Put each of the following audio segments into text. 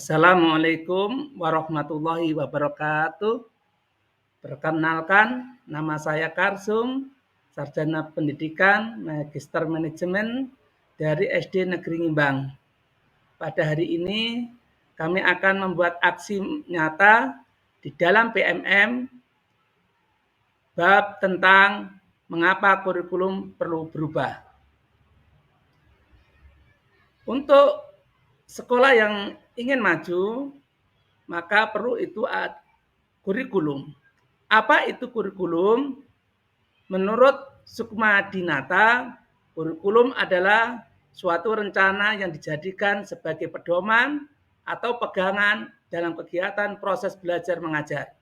Assalamualaikum warahmatullahi wabarakatuh. Perkenalkan, nama saya Karsum, Sarjana Pendidikan, Magister Manajemen dari SD Negeri Ngimbang. Pada hari ini, kami akan membuat aksi nyata di dalam PMM bab tentang mengapa kurikulum perlu berubah. Untuk sekolah yang ingin maju, maka perlu itu kurikulum. Apa itu kurikulum? Menurut Sukma Dinata, kurikulum adalah suatu rencana yang dijadikan sebagai pedoman atau pegangan dalam kegiatan proses belajar mengajar.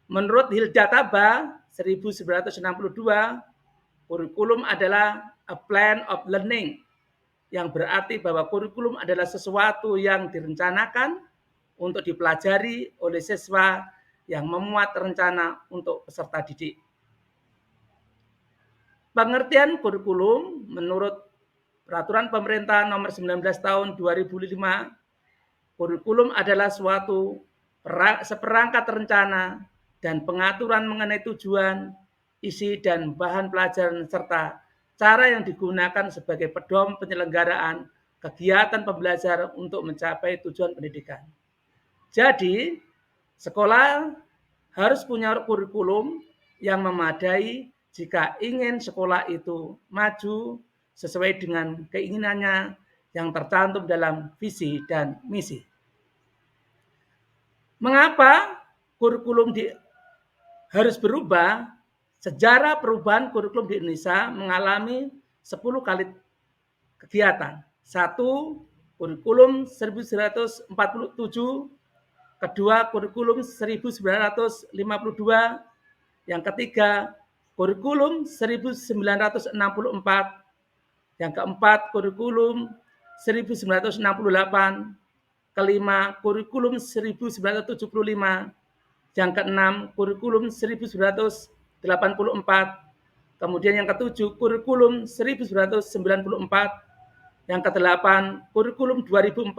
Menurut Hilda Taba 1962, kurikulum adalah a plan of learning, yang berarti bahwa kurikulum adalah sesuatu yang direncanakan untuk dipelajari oleh siswa yang memuat rencana untuk peserta didik. Pengertian kurikulum menurut Peraturan Pemerintah Nomor 19 Tahun 2005, kurikulum adalah suatu seperangkat rencana dan pengaturan mengenai tujuan, isi dan bahan pelajaran serta cara yang digunakan sebagai pedoman penyelenggaraan kegiatan pembelajaran untuk mencapai tujuan pendidikan. Jadi, sekolah harus punya kurikulum yang memadai jika ingin sekolah itu maju sesuai dengan keinginannya yang tercantum dalam visi dan misi. Mengapa kurikulum harus berubah? Sejarah perubahan kurikulum di Indonesia mengalami 10 kali kegiatan. 1. Kurikulum 1947, kedua kurikulum 1952, yang ketiga kurikulum 1964, yang keempat kurikulum 1968, kelima kurikulum 1975, yang keenam kurikulum 1984, kemudian yang ketujuh kurikulum 1994, yang kedelapan kurikulum 2004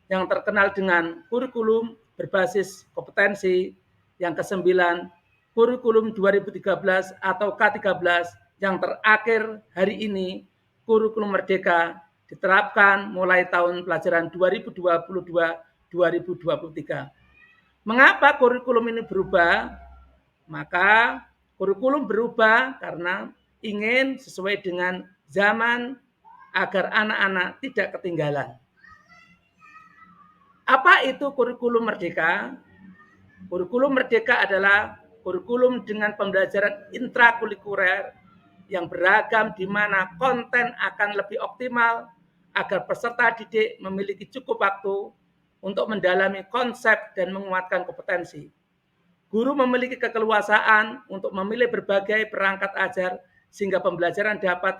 yang terkenal dengan kurikulum berbasis kompetensi, yang kesembilan kurikulum 2013 atau K13, yang terakhir hari ini kurikulum merdeka diterapkan mulai tahun pelajaran 2022-2023. Mengapa kurikulum ini berubah? Maka kurikulum berubah karena ingin sesuai dengan zaman agar anak-anak tidak ketinggalan. Apa itu kurikulum merdeka? Kurikulum merdeka adalah kurikulum dengan pembelajaran intrakurikuler yang beragam di mana konten akan lebih optimal agar peserta didik memiliki cukup waktu untuk mendalami konsep dan menguatkan kompetensi. Guru memiliki keleluasaan untuk memilih berbagai perangkat ajar sehingga pembelajaran dapat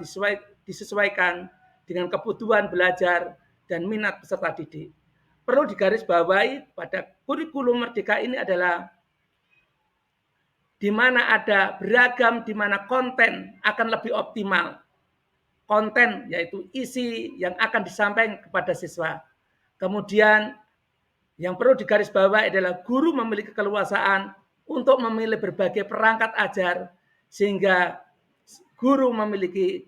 disesuaikan dengan kebutuhan belajar dan minat peserta didik. Perlu digarisbawahi pada kurikulum merdeka ini adalah di mana ada beragam, di mana konten akan lebih optimal. Konten yaitu isi yang akan disampaikan kepada siswa. Kemudian yang perlu digarisbawahi adalah guru memiliki keleluasaan untuk memilih berbagai perangkat ajar sehingga guru memiliki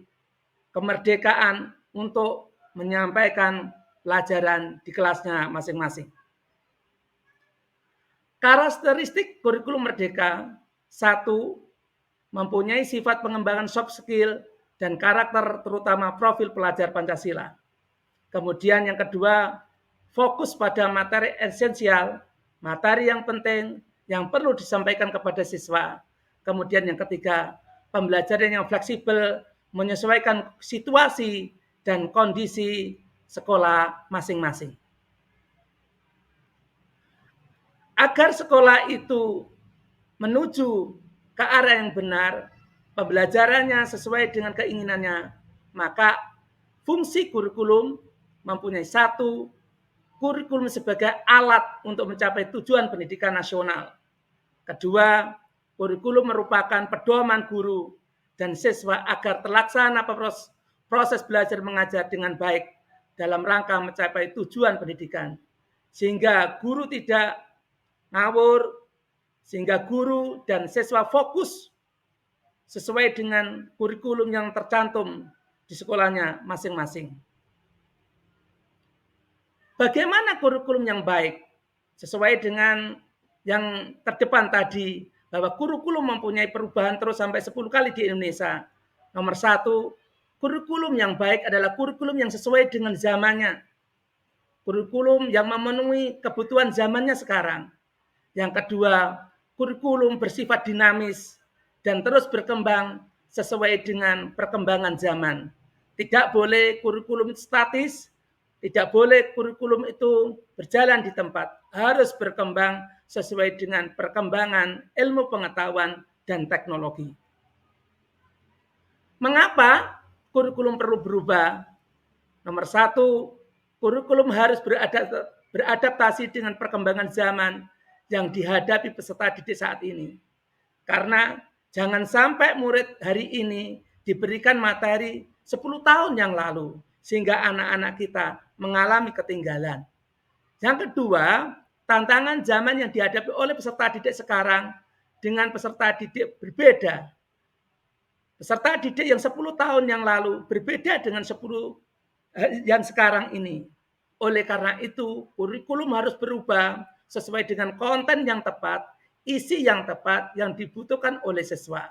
kemerdekaan untuk menyampaikan pelajaran di kelasnya masing-masing. Karakteristik kurikulum merdeka: 1. Mempunyai sifat pengembangan soft skill dan karakter terutama profil pelajar Pancasila. Kemudian yang kedua, fokus pada materi esensial, materi yang penting yang perlu disampaikan kepada siswa. Kemudian yang ketiga, pembelajaran yang fleksibel menyesuaikan situasi dan kondisi sekolah masing-masing. Agar sekolah itu menuju ke arah yang benar, pembelajarannya sesuai dengan keinginannya, maka fungsi kurikulum mempunyai 1. Kurikulum sebagai alat untuk mencapai tujuan pendidikan nasional. 2. Kurikulum merupakan pedoman guru dan siswa agar terlaksana proses belajar mengajar dengan baik dalam rangka mencapai tujuan pendidikan. sehingga guru tidak ngawur, sehingga guru dan siswa fokus sesuai dengan kurikulum yang tercantum di sekolahnya masing-masing. Bagaimana kurikulum yang baik? Sesuai dengan yang terdepan tadi, bahwa kurikulum mempunyai perubahan terus sampai 10 kali di Indonesia. Nomor 1, kurikulum yang baik adalah kurikulum yang sesuai dengan zamannya. Kurikulum yang memenuhi kebutuhan zamannya sekarang. Yang kedua, kurikulum bersifat dinamis dan terus berkembang sesuai dengan perkembangan zaman. Tidak boleh kurikulum statis, tidak boleh kurikulum itu berjalan di tempat, harus berkembang sesuai dengan perkembangan ilmu pengetahuan dan teknologi. Mengapa kurikulum perlu berubah? Nomor 1, kurikulum harus beradaptasi dengan perkembangan zaman yang dihadapi peserta didik saat ini. Karena jangan sampai murid hari ini diberikan materi 10 tahun yang lalu, sehingga anak-anak kita mengalami ketinggalan. Yang kedua, tantangan zaman yang dihadapi oleh peserta didik sekarang dengan peserta didik berbeda. Peserta didik yang 10 tahun yang lalu berbeda dengan 10 yang sekarang ini. Oleh karena itu, kurikulum harus berubah sesuai dengan konten yang tepat, isi yang tepat yang dibutuhkan oleh siswa.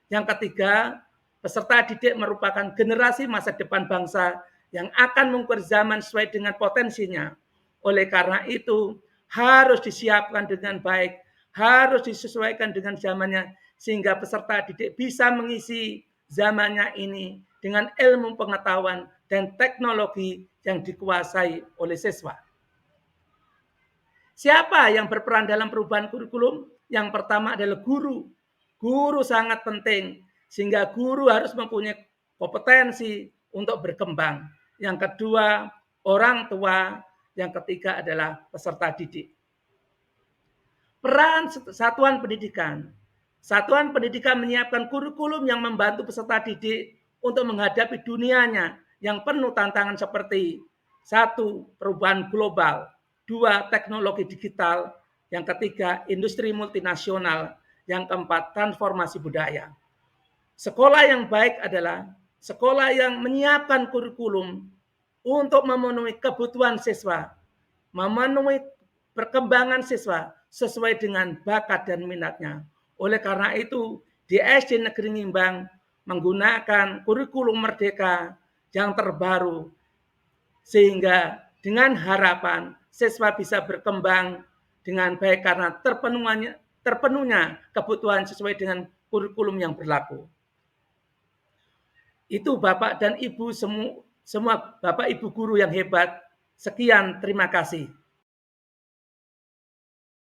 Yang ketiga, peserta didik merupakan generasi masa depan bangsa yang akan mengukir zaman sesuai dengan potensinya. Oleh karena itu, harus disiapkan dengan baik, harus disesuaikan dengan zamannya, sehingga peserta didik bisa mengisi zamannya ini dengan ilmu pengetahuan dan teknologi yang dikuasai oleh siswa. Siapa yang berperan dalam perubahan kurikulum? Yang pertama adalah guru. Guru sangat penting, sehingga guru harus mempunyai kompetensi untuk berkembang. Yang kedua, orang tua. Yang ketiga adalah peserta didik. Peran satuan pendidikan. Satuan pendidikan menyiapkan kurikulum yang membantu peserta didik untuk menghadapi dunianya yang penuh tantangan seperti 1. Perubahan global, 2. Teknologi digital, yang ketiga industri multinasional, yang keempat transformasi budaya. Sekolah yang baik adalah sekolah yang menyiapkan kurikulum untuk memenuhi kebutuhan siswa, memenuhi perkembangan siswa sesuai dengan bakat dan minatnya. Oleh karena itu, di SD Negeri Ngimbang menggunakan kurikulum merdeka yang terbaru, sehingga dengan harapan siswa bisa berkembang dengan baik karena terpenuhnya kebutuhan sesuai dengan kurikulum yang berlaku. Itu Bapak dan Ibu semua Bapak Ibu guru yang hebat. Sekian, terima kasih.